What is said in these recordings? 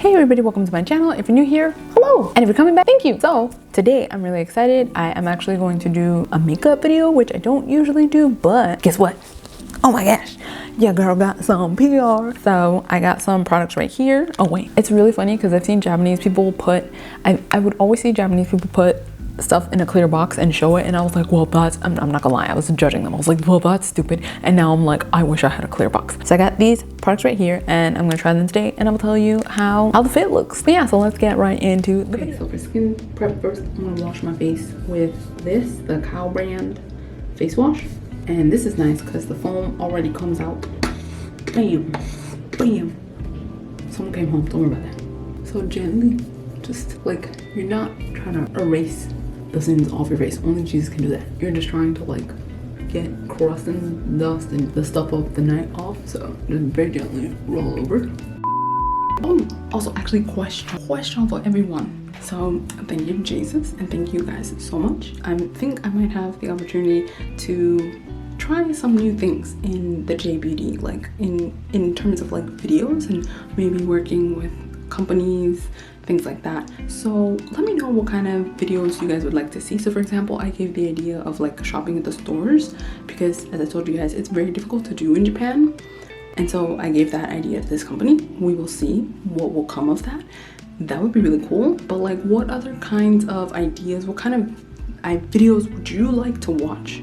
Hey everybody, welcome to my channel. If you're new here, hello! And if you're coming back, thank you! So, today I'm really excited. I am actually going to do a makeup video, which I don't usually do, but guess what? Oh my gosh, your girl got some PR. So, I got some products right here. Oh wait, it's really funny because I've seen Japanese people put, I would always see Japanese people put stuff in a clear box and show it, and I was like, well, that's, I'm not gonna lie, I was judging them. I was like, well, that's stupid. And now I'm like, I wish I had a clear box. So I got these products right here and I'm gonna try them today and I'm gonna tell you how the fit looks. But yeah, so let's get right into the video. So for skin prep first, I'm gonna wash my face with this, the Cow brand face wash. And this is nice because the foam already comes out. Bam, bam. Someone came home, don't worry about that. So gently, just like, you're not trying to erase the sins off your face. Only Jesus can do that. You're just trying to like get crust and dust and the stuff of the night off. So just very gently roll over. Oh, also actually question for everyone. So thank you Jesus and thank you guys so much. I think I might have the opportunity to try some new things in the J Beauty, like in terms of like videos and maybe working with companies, things like that. So let me know what kind of videos you guys would like to see. So for example, I gave the idea of like shopping at the stores because as I told you guys, it's very difficult to do in Japan. And so I gave that idea to this company. We will see what will come of that. That would be really cool. But like, what other kinds of ideas, what kind of videos would you like to watch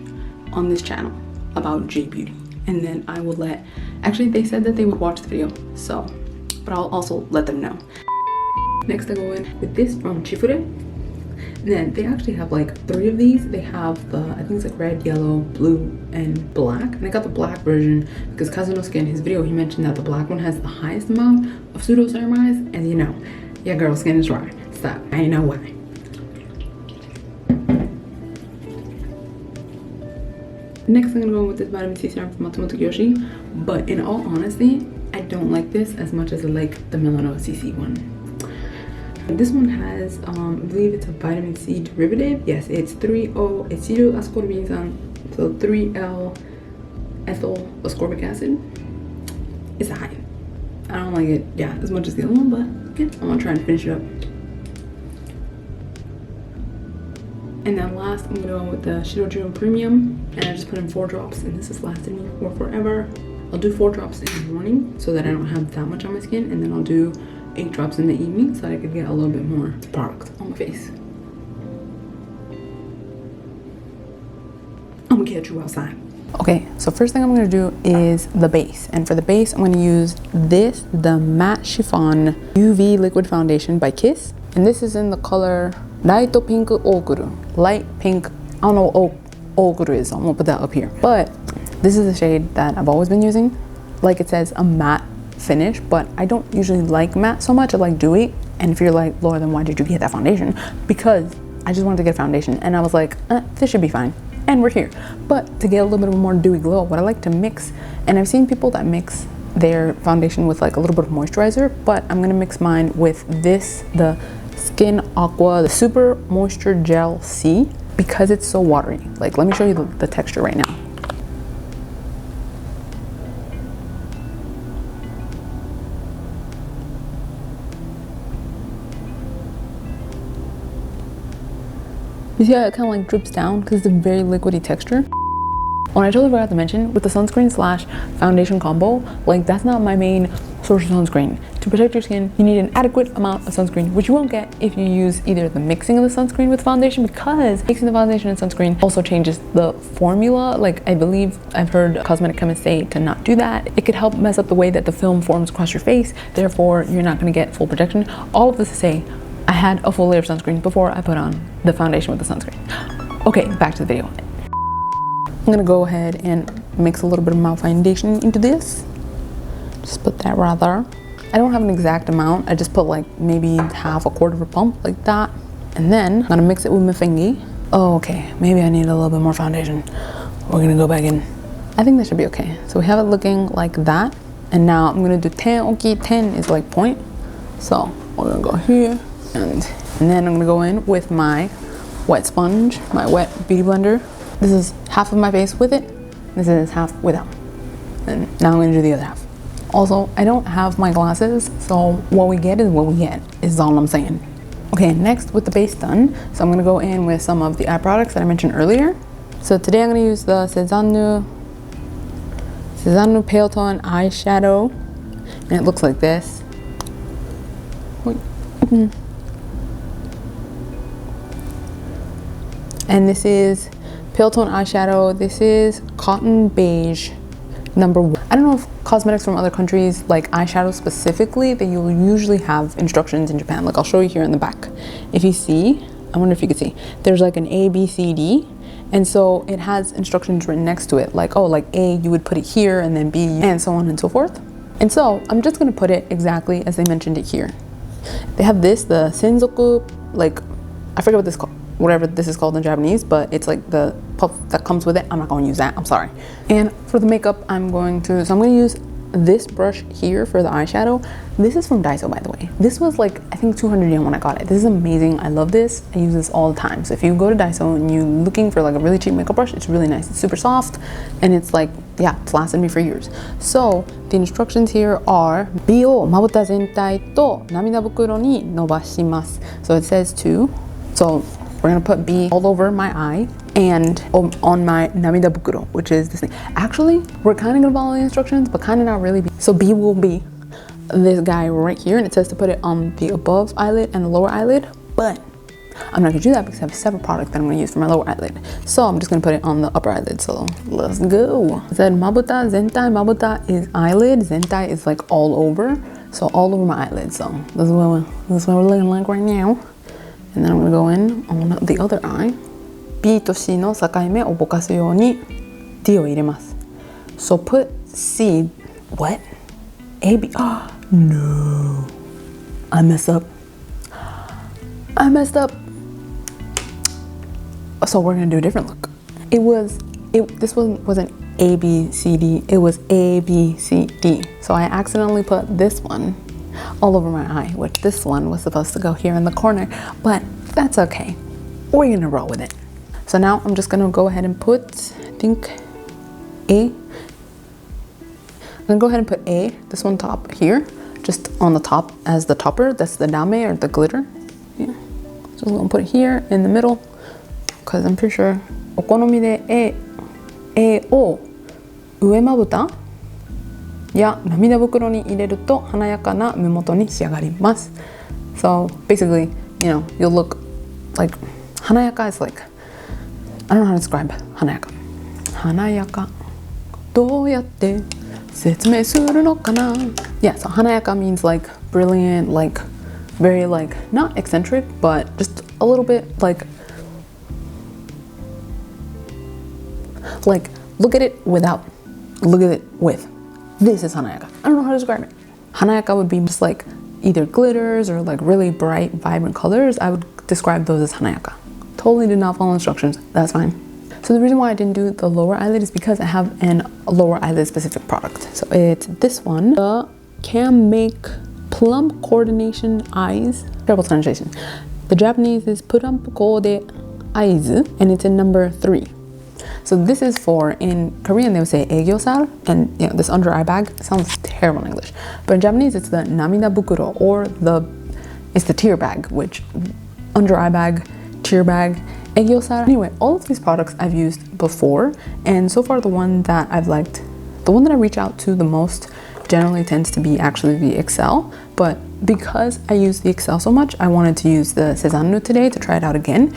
on this channel about J Beauty? And then I will actually they said that they would watch the video, so but I'll also let them know. Next I go in with this from Chifure. And then they actually have like 3 of these. They have the, I think it's like red, yellow, blue, and black. And I got the black version because Kazunosuke in his video, he mentioned that the black one has the highest amount of pseudoceramides. And you know, yeah, girl skin is dry. So I know why. Next I'm gonna go with this vitamin C serum from Matsumoto Yoshi. But in all honesty, I don't like this as much as I like the Milano CC one. This one has, I believe it's a vitamin C derivative. Yes, it's 3-O acetyl ascorbic, so 3L ethyl ascorbic acid. It's high. I don't like it, yeah, as much as the other one, but yeah, I'm gonna try and finish it up. And then last, I'm gonna go with the Shirojiro Premium, and I just put in 4 drops, and this has lasted me for forever. I'll do 4 drops in the morning so that I don't have that much on my skin, and then I'll do 8 drops in the evening so that I could get a little bit more product on my face. I'm gonna catch you outside. Okay, so first thing I'm gonna do is the base. And for the base, I'm gonna use this, the Matte Chiffon UV Liquid Foundation by Kiss. And this is in the color Light Pink Oguru. Light pink, I don't know what Oguru is, so I'm gonna put that up here. But this is the shade that I've always been using. Like it says, a matte finish, but I don't usually like matte so much. I like dewy. And if you're like, Laura, then why did you get that foundation? Because I just wanted to get a foundation and I was like, this should be fine. And we're here. But to get a little bit of a more dewy glow, what I like to mix, and I've seen people that mix their foundation with like a little bit of moisturizer, but I'm gonna mix mine with this, the Skin Aqua, the Super Moisture Gel C, because it's so watery. Like, let me show you the texture right now. You see how it kind of like drips down because it's a very liquidy texture. When I totally forgot to mention, with the sunscreen slash foundation combo, like that's not my main source of sunscreen. To protect your skin, you need an adequate amount of sunscreen, which you won't get if you use either the mixing of the sunscreen with foundation, because mixing the foundation and sunscreen also changes the formula. Like I believe I've heard cosmetic chemists say to not do that. It could help mess up the way that the film forms across your face. Therefore, you're not gonna get full protection. All of this to say, I had a full layer of sunscreen before I put on the foundation with the sunscreen. Okay, back to the video. I'm gonna go ahead and mix a little bit of my foundation into this. Just put that right there. I don't have an exact amount. I just put like maybe half a quarter of a pump like that. And then I'm gonna mix it with my fingy. Oh, okay, maybe I need a little bit more foundation. We're gonna go back in. I think that should be okay. So we have it looking like that. And now I'm gonna do 10, okay, 10 is like point. So we're gonna go here. And then I'm gonna go in with my wet sponge, my wet beauty blender. This is half of my face with it. This is half without. And now I'm gonna do the other half. Also, I don't have my glasses, so what we get is what we get, is all I'm saying. Okay, next with the base done, so I'm gonna go in with some of the eye products that I mentioned earlier. So today I'm gonna use the Cezanne Pale Tone Eyeshadow, and it looks like this. And this is Pale Tone Eyeshadow. This is Cotton Beige number 1. I don't know if cosmetics from other countries, like eyeshadow specifically, that you'll usually have instructions in Japan. Like I'll show you here in the back. If you see, I wonder if you can see, there's like an A, B, C, D. And so it has instructions written next to it. Like, oh, like A, you would put it here, and then B, and so on and so forth. And so I'm just gonna put it exactly as they mentioned it here. They have this, the senzoku, like, I forget what this called, whatever this is called in Japanese, but it's like the puff that comes with it. I'm not going to use that, I'm sorry. And for the makeup, I'm going to use this brush here for the eyeshadow. This is from Daiso, by the way. This was like, I think 200 yen when I got it. This is amazing, I love this. I use this all the time. So if you go to Daiso and you're looking for like a really cheap makeup brush, it's really nice. It's super soft, and it's like, yeah, it's lasted me for years. So the instructions here are, Bi o mabuta zentai to namida bukuro ni nobashimasu. So it says so we're gonna put B all over my eye and on my namida bukuro, which is this thing. Actually, we're kind of gonna follow the instructions, but kind of not really. So B will be this guy right here, and it says to put it on the above eyelid and the lower eyelid, but I'm not gonna do that because I have a separate product that I'm gonna use for my lower eyelid. So I'm just gonna put it on the upper eyelid, so let's go. It said mabuta, zentai. Mabuta is eyelid, zentai is like all over, so all over my eyelid. So this is what we're looking like right now. And then I'm gonna go in on the other eye. B と C の境目をぼかすように D を入れます。So put C, what? A, B, oh, no. I messed up. So we're gonna do a different look. This one wasn't A, B, C, D, it was A, B, C, D. So I accidentally put this one all over my eye, which this one was supposed to go here in the corner, but that's okay. We're gonna roll with it. So now I'm just gonna go ahead and put, I think, A. I'm gonna go ahead and put A, this one top here, just on the top as the topper. That's the dame or the glitter. Yeah. So I'm gonna put it here in the middle, because I'm pretty sure. お好みで A を上まぶたや涙袋に入れると華やかな目元に仕上がります。So basically, you know, you'll look like 華やか is like, I don't know how to describe 華やか。華やか。どうやって説明するのかな? Yeah, so 華やか means like brilliant, like very like not eccentric, but just a little bit like look at it without, look at it with. This is hanayaka. I don't know how to describe it. Hanayaka would be just like either glitters or like really bright, vibrant colors. I would describe those as hanayaka. Totally did not follow instructions. That's fine. So the reason why I didn't do the lower eyelid is because I have a lower eyelid specific product. So it's this one, the CanMake Plump Coordination Eyes. Terrible translation. The Japanese is Plump Coordination Eyes, and it's in number 3. So this is for, in Korean they would say egyo-sal, and you know, this under eye bag sounds terrible in English, but in Japanese it's the namida bukuro, or it's the tear bag, which under eye bag, tear bag, egyo-sal. Anyway, all of these products I've used before, and so far the one that I've liked, the one that I reach out to the most generally tends to be actually the XL, but because I use the XL so much, I wanted to use the Cezanne today to try it out again.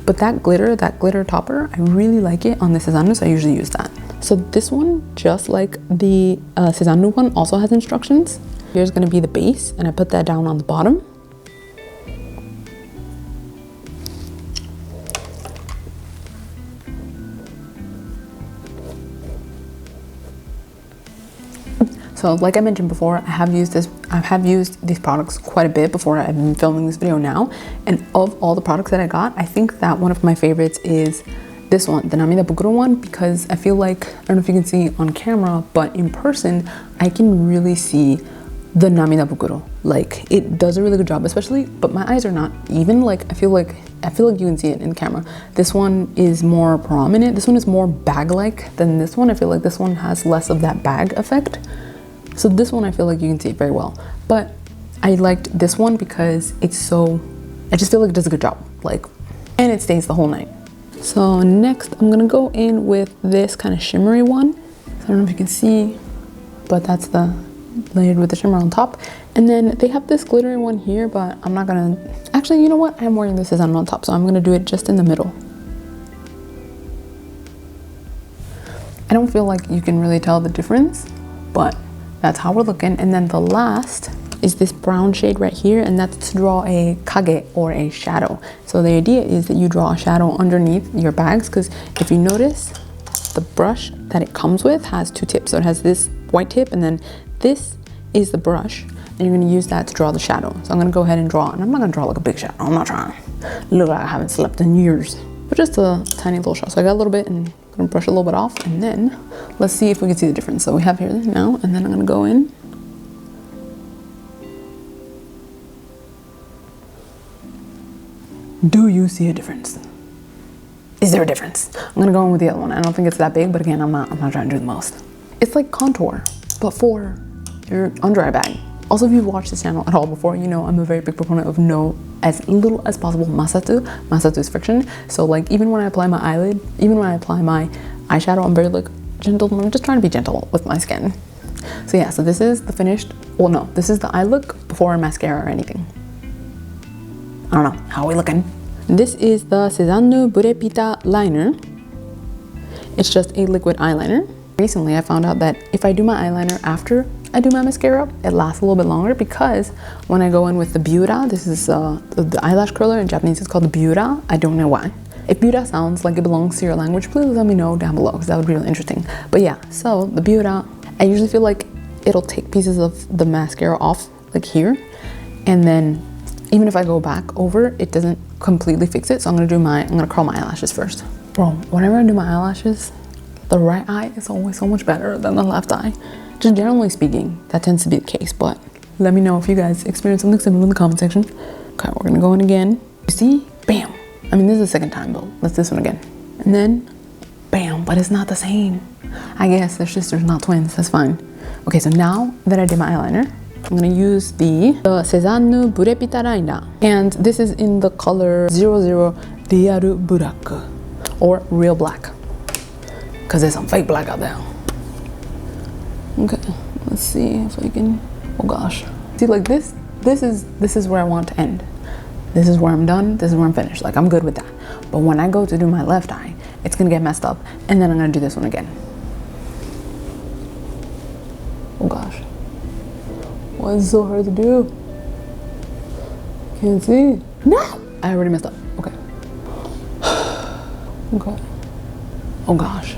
But that glitter topper, I really like it on the Cezanne, so I usually use that. So this one, just like the Cezanne one, also has instructions. Here's gonna be the base, and I put that down on the bottom. So like I mentioned before, I have used these products quite a bit before I've been filming this video now. And of all the products that I got, I think that one of my favorites is this one, the Namida Bukuro one, because I feel like, I don't know if you can see on camera, but in person, I can really see the Namida Bukuro. Like, it does a really good job, especially, but my eyes are not even, like, I feel like you can see it in camera. This one is more prominent. This one is more bag-like than this one. I feel like this one has less of that bag effect. So this one I feel like you can see it very well, but I liked this one because it's so, I just feel like it does a good job, like, and it stays the whole night. So next I'm gonna go in with this kind of shimmery one. So I don't know if you can see, but that's the layered with the shimmer on top. And then they have this glittery one here, but I'm not gonna, actually, you know what? I'm wearing this Cezanne on top, so I'm gonna do it just in the middle. I don't feel like you can really tell the difference, but that's how we're looking. And then the last is this brown shade right here, and that's to draw a kage or a shadow. So the idea is that you draw a shadow underneath your bags, because if you notice, the brush that it comes with has two tips. So it has this white tip, and then this is the brush, and you're gonna use that to draw the shadow. So I'm gonna go ahead and draw, and I'm not gonna draw like a big shadow. I'm not trying to look like I haven't slept in years, but just a tiny little shadow. So I got a little bit, and I'm gonna brush a little bit off, and then let's see if we can see the difference. So we have here now, and then I'm gonna go in. Do you see a difference? Is there a difference? I'm gonna go in with the other one. I don't think it's that big, but again, I'm not trying to do the most. It's like contour, but for your under eye bag. Also, if you've watched this channel at all before, you know I'm a very big proponent of no, as little as possible masatu. Masatu is friction. So like, even when I apply my eyelid, even when I apply my eyeshadow, I'm very like gentle. I'm just trying to be gentle with my skin. So yeah, so this is the finished, well no, this is the eye look before mascara or anything. I don't know, how are we looking? This is the Cezanne BeauTea liner. It's just a liquid eyeliner. Recently, I found out that if I do my eyeliner after I do my mascara, it lasts a little bit longer, because when I go in with the BeauTea, this is the eyelash curler, in Japanese it's called the BeauTea. I don't know why. If BeauTea sounds like it belongs to your language, please let me know down below, because that would be really interesting. But yeah, so the BeauTea, I usually feel like it'll take pieces of the mascara off like here, and then even if I go back over, it doesn't completely fix it. So I'm gonna curl my eyelashes first. Bro, whenever I do my eyelashes, the right eye is always so much better than the left eye. Just generally speaking, that tends to be the case, but let me know if you guys experience something similar in the comment section. Okay, we're gonna go in again. You see, bam. I mean, this is the second time, but let's do this one again. And then, bam, but it's not the same. I guess they're sisters, not twins, that's fine. Okay, so now that I did my eyeliner, I'm gonna use the Cezanne BeauTea liner, and this is in the color 00 Real Black, or Real Black, because there's some fake black out there. Okay, let's see if I can, oh gosh. See, like this is where I want to end. This is where I'm done, this is where I'm finished. Like, I'm good with that. But when I go to do my left eye, it's gonna get messed up, and then I'm gonna do this one again. Oh gosh. Why is it so hard to do? Can't see. No! I already messed up. Okay. Okay. Oh gosh.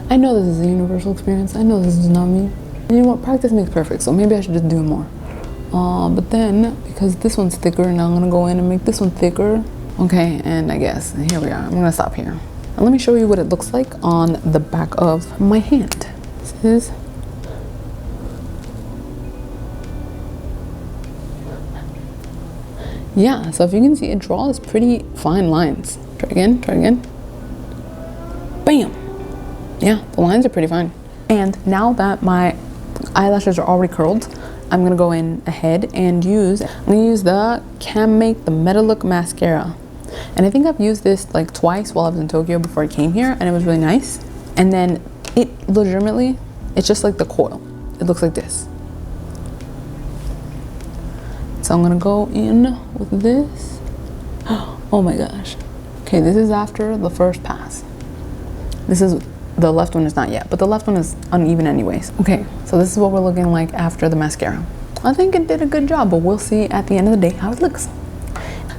I know this is a universal experience. I know this is not me. And you know what? Practice makes perfect, so maybe I should just do it more. But then, because this one's thicker, now I'm gonna go in and make this one thicker. Okay, and I guess, here we are. I'm gonna stop here. And let me show you what it looks like on the back of my hand. This is yeah, so if you can see, it draws pretty fine lines. Try again, try again. Bam! Yeah, the lines are pretty fine. And now that my eyelashes are already curled, I'm gonna go in ahead and I'm gonna use the CanMake, the Meta Look Mascara. And I think I've used this like twice while I was in Tokyo before I came here, and it was really nice. And then it legitimately, it's just like the coil. It looks like this. So I'm gonna go in with this. Oh my gosh. Okay, this is after the first pass. This is, the left one is not yet, but the left one is uneven anyways. Okay, so this is what we're looking like after the mascara. I think it did a good job, but we'll see at the end of the day how it looks.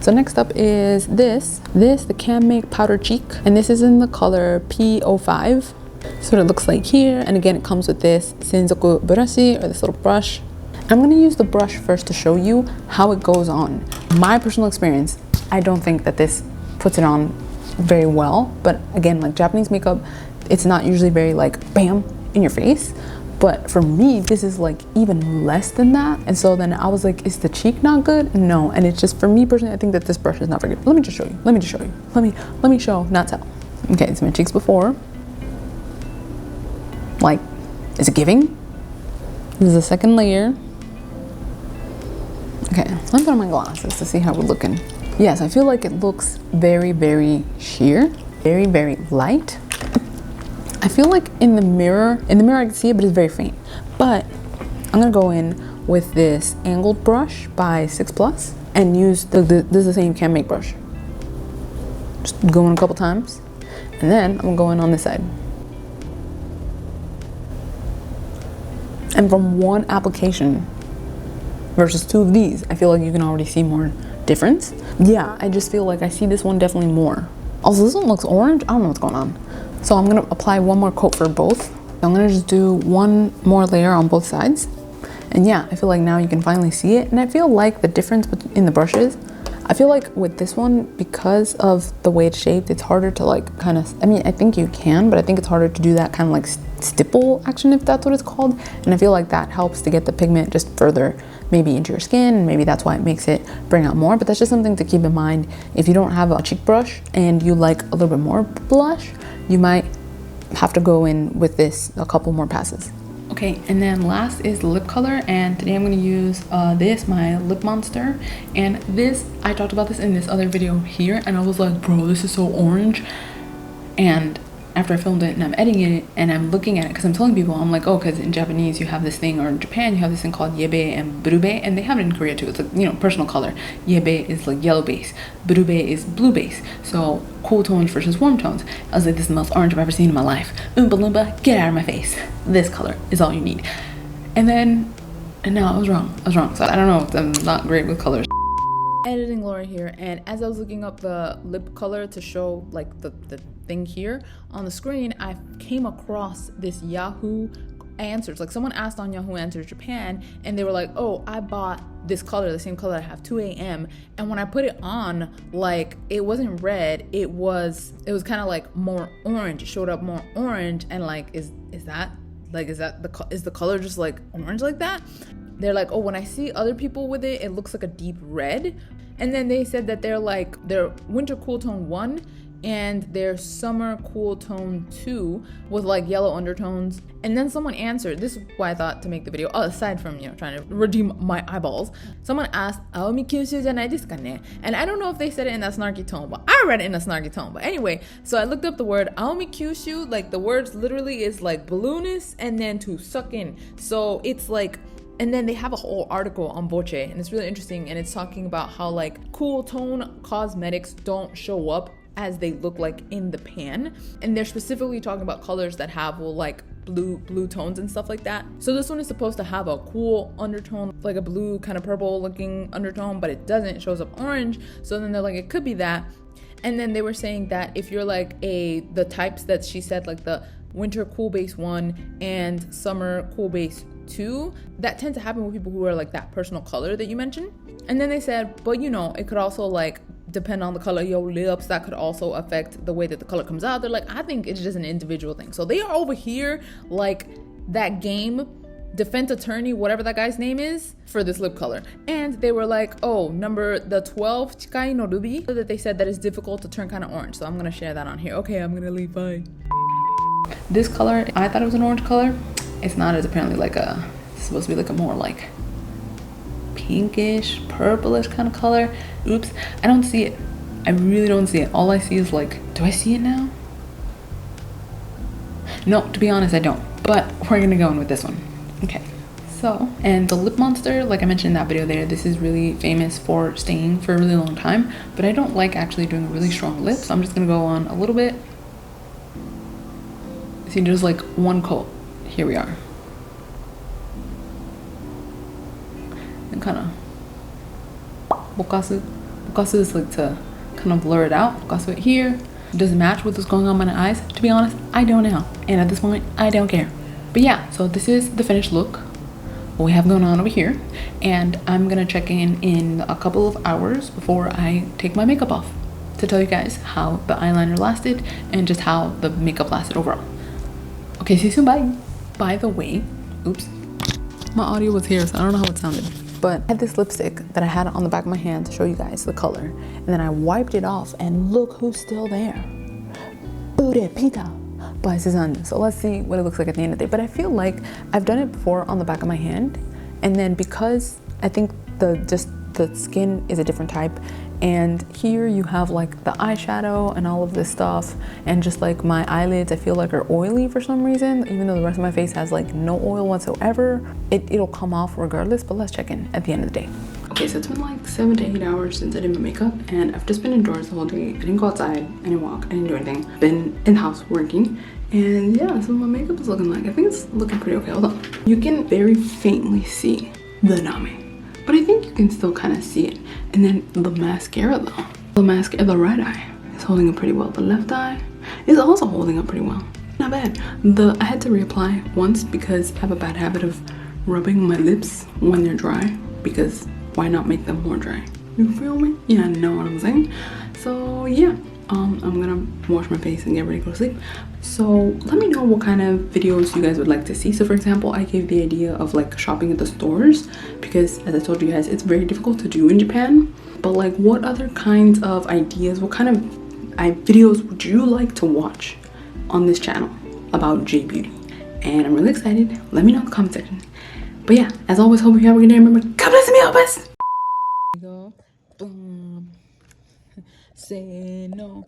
So next up is the CanMake Powder Cheek, and this is in the color P05. So what it looks like here, and again, it comes with this Senzoku Burashi, or this little brush. I'm gonna use the brush first to show you how it goes on. My personal experience, I don't think that this puts it on very well, but again, like Japanese makeup, it's not usually very like bam in your face, but for me, this is like even less than that. And so then I was like, is the cheek not good? No, and it's just, for me personally, I think that this brush is not very good. Let me just show you, let me show, not tell. Okay, so my cheeks before. Like, is it giving? This is the second layer. Okay, let me put on my glasses to see how we're looking. Yes, I feel like it looks very, very sheer, very, very light. I feel like in the mirror I can see it, but it's very faint. But I'm gonna go in with this angled brush by 6+ and use this is the same CanMake brush. Just go in a couple times, and then I'm gonna go in on this side. And from one application versus 2 of these, I feel like you can already see more difference. Yeah, I just feel like I see this one definitely more. Also, this one looks orange. I don't know what's going on. So I'm gonna apply one more coat for both. I'm gonna just do one more layer on both sides. And yeah, I feel like now you can finally see it. And I feel like the difference in the brushes, I feel like with this one, because of the way it's shaped, it's harder to like kind of, I mean, I think you can, but I think it's harder to do that kind of like stipple action, if that's what it's called. And I feel like that helps to get the pigment just further maybe into your skin, and maybe that's why it makes it bring out more. But that's just something to keep in mind. If you don't have a cheek brush and you like a little bit more blush, you might have to go in with this a couple more passes. Okay, and then last is the lip color, and today I'm going to use this, my Lip Monster. And this, I talked about this in this other video here, and I was like, bro, this is so orange. And after I filmed it and I'm editing it and I'm looking at it, because I'm telling people, I'm like, oh, because in Japanese you have this thing, or in Japan you have this thing called yebe and burube, and they have it in Korea too. It's like, you know, personal color. Yebe is like yellow base, burube is blue base. So cool tones versus warm tones. I was like, this is the most orange I've ever seen in my life. Oompa Loompa, get out of my face. This color is all you need. And now I was wrong. So I don't know, I'm not great with colors. Editing Laura here, and as I was looking up the lip color to show like the thing here on the screen, I came across this Yahoo Answers. Like, someone asked on Yahoo Answers Japan, and they were like, oh, I bought this color, the same color I have, 2 a.m. And when I put it on, like, it wasn't red, it was kind of like more orange. It showed up more orange, and like, is the color just like orange like that? They're like, oh, when I see other people with it, it looks like a deep red. And then they said that they're winter cool tone 1 and their summer cool tone 2 with like yellow undertones. And then someone answered, this is why I thought to make the video, aside from, you know, trying to redeem my eyeballs, someone asked, Aomi kyushu janai desu ka ne? And I don't know if they said it in that snarky tone, but I read it in a snarky tone. But anyway, so I looked up the word Aomi kyushu, like the words literally is like balloonist and then to suck in. So it's like, and then they have a whole article on BeauTea, and it's really interesting, and it's talking about how like cool tone cosmetics don't show up as they look like in the pan, and they're specifically talking about colors that have like blue tones and stuff like that. So this one is supposed to have a cool undertone, like a blue kind of purple looking undertone, but it doesn't. It shows up orange. So then they're like, it could be that. And then they were saying that if you're like the types that she said, like the winter cool base 1 and summer cool base 2, that tends to happen with people who are like that personal color that you mentioned. And then they said, but you know, it could also like depend on the color of your lips. That could also affect the way that the color comes out. They're like, I think it's just an individual thing. So they are over here like that game, defense attorney, whatever that guy's name is, for this lip color. And they were like, oh, the 12 Chikai no Ruby, that they said that it's difficult to turn kind of orange. So I'm gonna share that on here. Okay, I'm gonna leave, bye. This color, I thought it was an orange color. It's not. It's apparently like it's supposed to be like a more like pinkish, purplish kind of color. Oops, I don't see it. I really don't see it. All I see is like, do I see it now? No, to be honest, I don't. But we're gonna go in with this one. Okay, so, and the Lip Monster, like I mentioned in that video there, this is really famous for staying for a really long time, but I don't like actually doing a really strong lip, so I'm just gonna go on a little bit. See, just like one coat. Here we are. And kind of bokasu. Bokasu is like to kind of blur it out. Bokasu it here. Does it match with what's going on in my eyes? To be honest, I don't know. And at this point, I don't care. But yeah, so this is the finished look. What we have going on over here. And I'm gonna check in a couple of hours before I take my makeup off to tell you guys how the eyeliner lasted and just how the makeup lasted overall. Okay, see you soon, bye. By the way, oops, my audio was here, so I don't know how it sounded. But I had this lipstick that I had on the back of my hand to show you guys the color. And then I wiped it off, and look who's still there. BeauTea, by Cezanne. So let's see what it looks like at the end of the day. But I feel like I've done it before on the back of my hand, and then because I think the skin is a different type, and here you have like the eyeshadow and all of this stuff, and just like my eyelids I feel like are oily for some reason, even though the rest of my face has like no oil whatsoever. It'll come off regardless, but let's check in at the end of the day. Okay, so it's been like 7 to 8 hours since I did my makeup, and I've just been indoors the whole day. I didn't go outside, I didn't walk, I didn't do anything. Been in the house working, and yeah, so my makeup is looking like, I think it's looking pretty okay. Hold on. You can very faintly see the Nami, but I think you can still kind of see it. And then the mascara though, the right eye is holding up pretty well. The left eye is also holding up pretty well. Not bad. I had to reapply once because I have a bad habit of rubbing my lips when they're dry, because why not make them more dry? You feel me? Yeah, I know what I'm saying. So yeah, I'm gonna wash my face and get ready to go to sleep. So let me know what kind of videos you guys would like to see. So for example, I gave the idea of like shopping at the stores, because as I told you guys, it's very difficult to do in Japan. But like, what other kinds of ideas, what kind of videos would you like to watch on this channel about J Beauty? And I'm really excited. Let me know in the comment section. But yeah, as always, hope you have a good day. Remember, God bless me, always. Say no.